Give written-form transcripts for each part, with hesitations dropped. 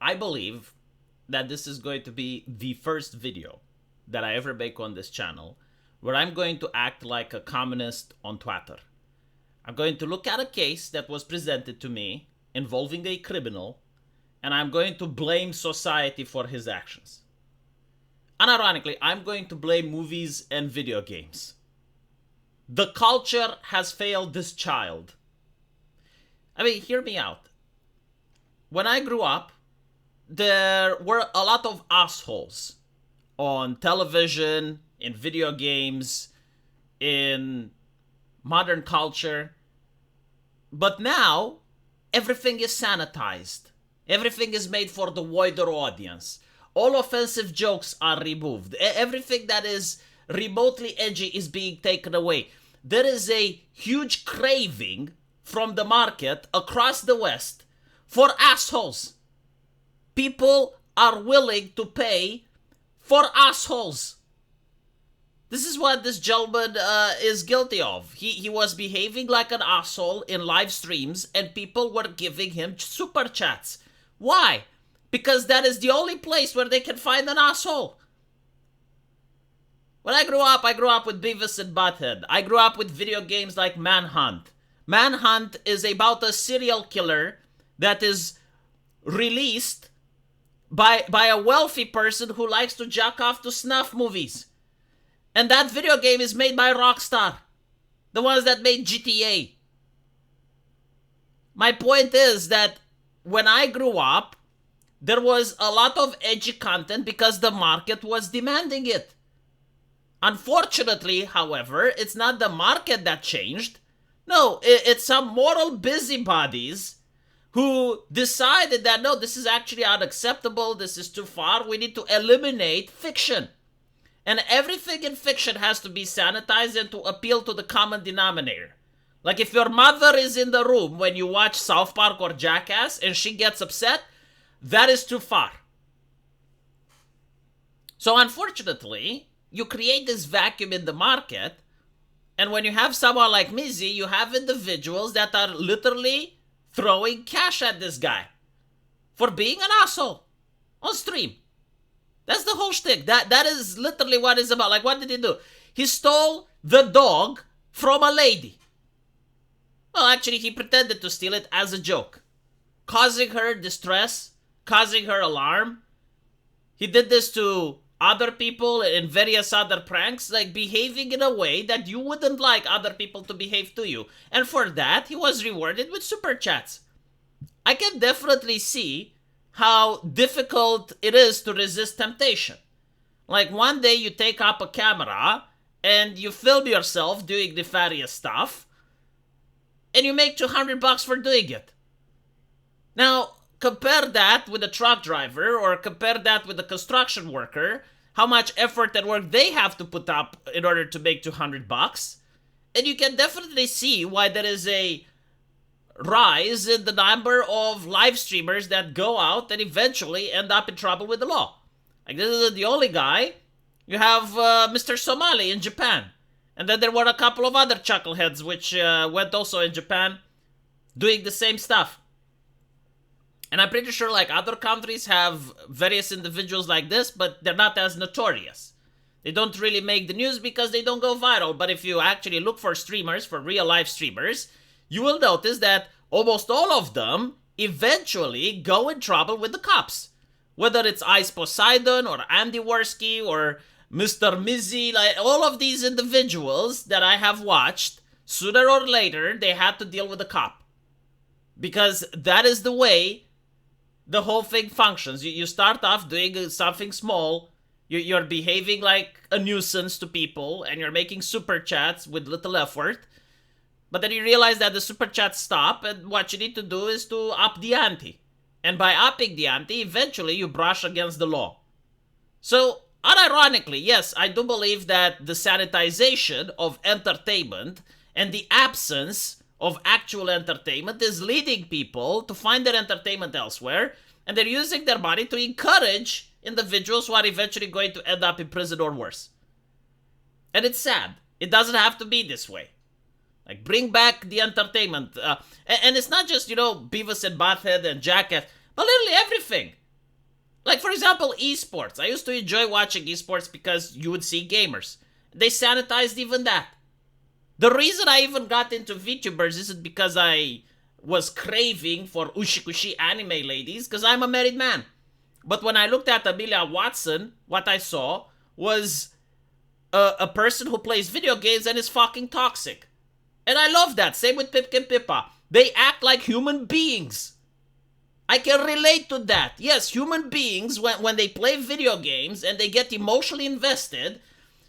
I believe that this is going to be the first video that I ever make on this channel where I'm going to act like a communist on Twitter. I'm going to look at a case that was presented to me involving a criminal, and I'm going to blame society for his actions. Unironically, I'm going to blame movies and video games. The culture has failed this child. I mean, hear me out. When I grew up, there were a lot of assholes on television, in video games, in modern culture. But now, everything is sanitized. Everything is made for the wider audience. All offensive jokes are removed. Everything that is remotely edgy is being taken away. There is a huge craving from the market across the West for assholes. People are willing to pay for assholes. This is what this gentleman is guilty of. He was behaving like an asshole in live streams, and people were giving him super chats. Why? Because that is the only place where they can find an asshole. When I grew up with Beavis and Butthead. I grew up with video games like Manhunt. Manhunt is about a serial killer that is released by a wealthy person who likes to jack off to snuff movies. And that video game is made by Rockstar. The ones that made GTA. My point is that when I grew up, there was a lot of edgy content because the market was demanding it. Unfortunately, however, it's not the market that changed. No, it's some moral busybodies who decided that, no, this is actually unacceptable, this is too far, we need to eliminate fiction. And everything in fiction has to be sanitized and to appeal to the common denominator. Like if your mother is in the room when you watch South Park or Jackass and she gets upset, that is too far. So unfortunately, you create this vacuum in the market, and when you have someone like Mizzy, you have individuals that are literally throwing cash at this guy for being an asshole on stream. That's the whole shtick. That is literally what it's about. Like, what did he do? He stole the dog from a lady. Well, actually, he pretended to steal it as a joke, causing her distress, causing her alarm. He did this to other people in various other pranks, like behaving in a way that you wouldn't like other people to behave to you. And for that, he was rewarded with super chats. I can definitely see how difficult it is to resist temptation. Like one day you take up a camera and you film yourself doing nefarious stuff and you make $200 for doing it. Now, compare that with a truck driver or compare that with a construction worker, how much effort and work they have to put up in order to make $200. And you can definitely see why there is a rise in the number of live streamers that go out and eventually end up in trouble with the law. Like, this isn't the only guy. You have Mr. Somali in Japan. And then there were a couple of other chuckleheads which went also in Japan doing the same stuff. And I'm pretty sure like other countries have various individuals like this, but they're not as notorious. They don't really make the news because they don't go viral. But if you actually look for streamers, for real life streamers, you will notice that almost all of them eventually go in trouble with the cops. Whether it's Ice Poseidon or Andy Worski or Mr. Mizzy, like all of these individuals that I have watched, sooner or later, they had to deal with a cop. Because that is the way the whole thing functions. You start off doing something small, you're behaving like a nuisance to people, and you're making super chats with little effort. But then you realize that the super chats stop, and what you need to do is to up the ante. And by upping the ante, eventually you brush against the law. So, unironically, yes, I do believe that the sanitization of entertainment and the absence of actual entertainment is leading people to find their entertainment elsewhere, and they're using their money to encourage individuals who are eventually going to end up in prison or worse. And it's sad. It doesn't have to be this way. Like, bring back the entertainment. And it's not just, Beavis and Butthead and Jackass, but literally everything. for example, esports. I used to enjoy watching esports because you would see gamers. They sanitized even that. The reason I even got into VTubers isn't because I was craving for ushikushi anime ladies, because I'm a married man. But when I looked at Amelia Watson, what I saw was a person who plays video games and is fucking toxic. And I love that. Same with Pipkin Pippa. They act like human beings. I can relate to that. Yes, human beings, when they play video games and they get emotionally invested,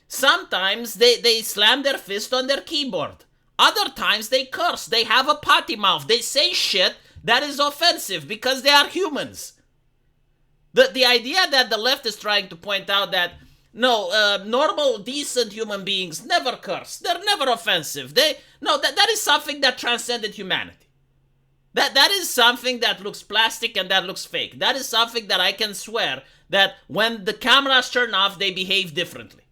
sometimes they slam their fist on their keyboard. Other times they curse. They have a potty mouth. They say shit that is offensive because they are humans. The idea that the left is trying to point out that no, normal, decent human beings never curse. They're never offensive. That is something that transcended humanity. That is something that looks plastic and that looks fake. That is something that I can swear that when the cameras turn off, they behave differently.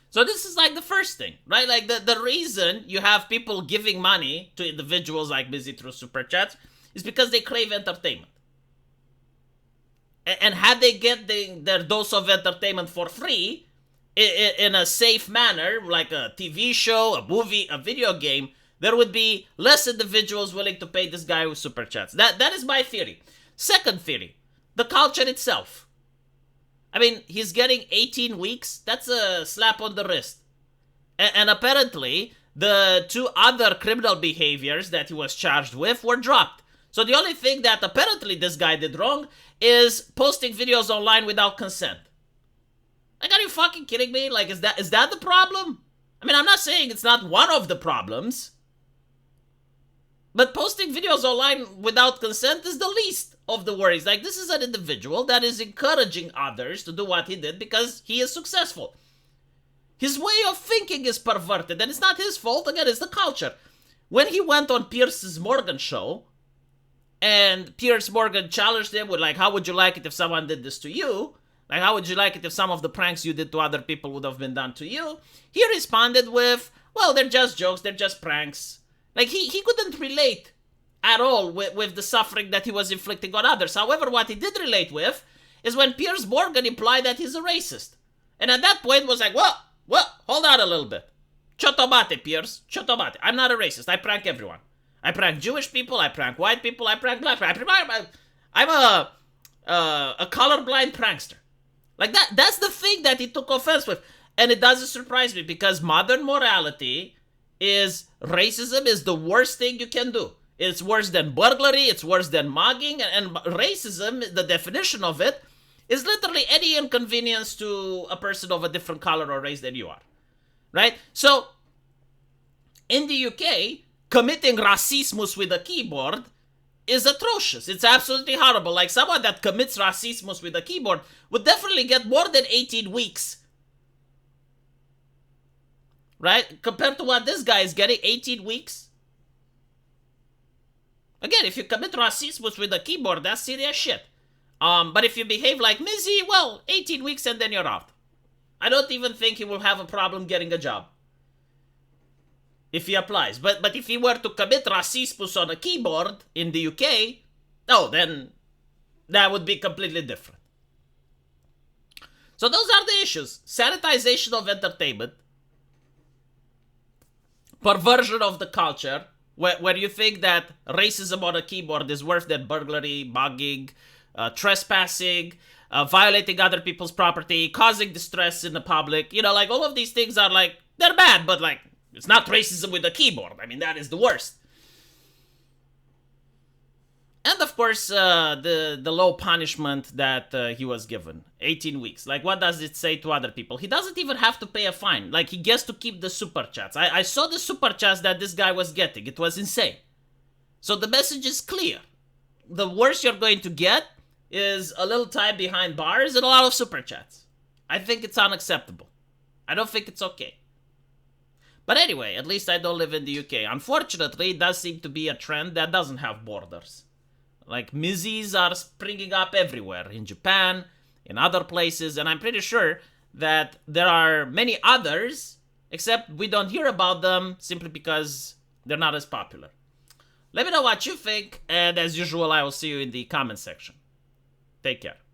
So this is like the first thing, right? Like the reason you have people giving money to individuals like Busy through Super Chats is because they crave entertainment. And had they get their dose of entertainment for free, in a safe manner, like a TV show, a movie, a video game, there would be less individuals willing to pay this guy with Super Chats. That is my theory. Second theory, the culture itself. I mean, he's getting 18 weeks. That's a slap on the wrist. And apparently, the 2 other criminal behaviors that he was charged with were dropped. So the only thing that apparently this guy did wrong is posting videos online without consent. Like, are you fucking kidding me? Like, is that the problem? I mean, I'm not saying it's not one of the problems. But posting videos online without consent is the least of the worries. Like, this is an individual that is encouraging others to do what he did because he is successful. His way of thinking is perverted, and it's not his fault. Again, it's the culture. When he went on Piers Morgan show, and Piers Morgan challenged him with, like, how would you like it if someone did this to you? Like, how would you like it if some of the pranks you did to other people would have been done to you? He responded with, well, they're just jokes, they're just pranks. Like, he couldn't relate at all with the suffering that he was inflicting on others. However, what he did relate with is when Piers Morgan implied that he's a racist. And at that point was like, well, hold on a little bit. Chotomate, Piers. Chotomate. I'm not a racist. I prank everyone. I prank Jewish people, I prank white people, I prank black people. I'm a colorblind prankster. Like, that's the thing that he took offense with. And it doesn't surprise me because modern morality is racism is the worst thing you can do. It's worse than burglary, it's worse than mugging, and racism, the definition of it, is literally any inconvenience to a person of a different color or race than you are. Right? So, in the UK, committing racismus with a keyboard is atrocious. It's absolutely horrible. Like, someone that commits racismus with a keyboard would definitely get more than 18 weeks. Right? Compared to what this guy is getting, 18 weeks. Again, if you commit racismus with a keyboard, that's serious shit. But if you behave like Mizzy, well, 18 weeks and then you're out. I don't even think he will have a problem getting a job. If he applies. But if he were to commit racismus on a keyboard in the UK, then that would be completely different. So those are the issues. Sanitization of entertainment. Perversion of the culture, where you think that racism on a keyboard is worse than burglary, mugging, trespassing, violating other people's property, causing distress in the public. You know, like, all of these things are, like, they're bad, but, like, it's not racism with a keyboard. I mean, that is the worst. And, of course, the low punishment that he was given. 18 weeks. Like, what does it say to other people? He doesn't even have to pay a fine. Like, he gets to keep the super chats. I saw the super chats that this guy was getting. It was insane. So the message is clear. The worst you're going to get is a little time behind bars and a lot of super chats. I think it's unacceptable. I don't think it's okay. But anyway, at least I don't live in the UK. Unfortunately, it does seem to be a trend that doesn't have borders. Like, Mizzies are springing up everywhere. In Japan, in other places, and I'm pretty sure that there are many others, except we don't hear about them simply because they're not as popular. Let me know what you think, and as usual, I will see you in the comment section. Take care.